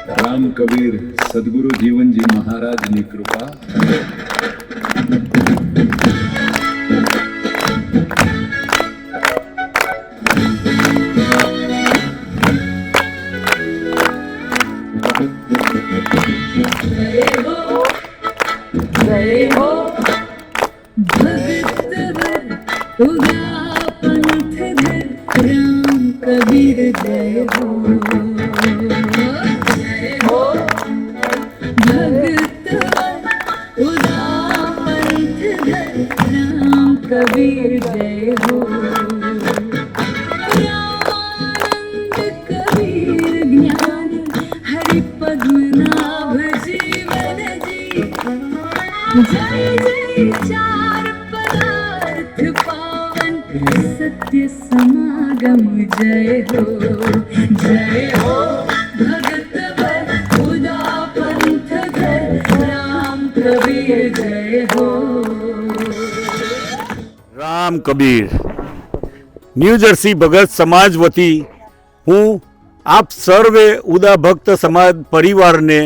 રામ કબીર સદગુરુ જીવનજી મહારાજની કૃપા कबीर जय हो, जय हो भगत उदा पंथ धर राम कबीर जय हो। रामानंद कबीर ज्ञान हरि पद्मनाभ जीवन जी, जय जय चार पदार्थ पावन सत्य समागम जय हो, जय हो भगत वर उदा पंथ धर राम कबीर जय हो। રામ કબીર ન્યૂ જર્સી ભગત સમાજ વતી હું આપ સર્વે ઉદા ભક્ત સમાજ પરિવારને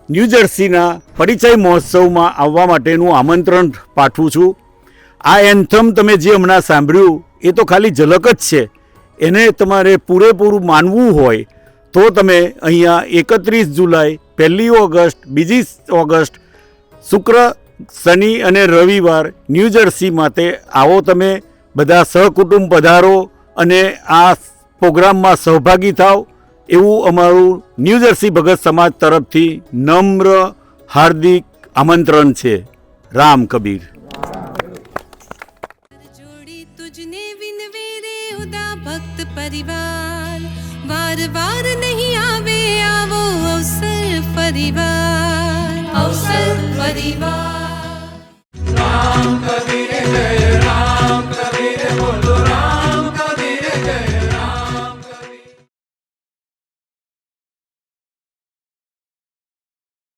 ન્યૂ જર્સીના પરિચય મહોત્સવમાં આવવા માટેનું આમંત્રણ પાઠવું છું। આ એન્થમ તમે જે હમણાં સાંભળ્યું એ તો ખાલી ઝલક જ છે। એને તમારે પૂરેપૂરું માનવું હોય તો તમે અહીંયા 31 જુલાઈ, 1 ઓગસ્ટ, 2 ઓગસ્ટ, શુક્ર, શનિ અને રવિવાર ન્યૂ જર્સી માટે આવો। તમે બધા સહકુટુંબ પધારો અને આ પ્રોગ્રામમાં સહભાગી થાવ એવું અમારું ન્યૂ જર્સી ભગત સમાજ તરફથી નમ્ર હાર્દિક આમંત્રણ છે। રામ કબીર। तुझने विनवे रे उदा भक्त परिवार, वार वार नहीं आवे आवो अवसर परिवार, अवसर परिवार।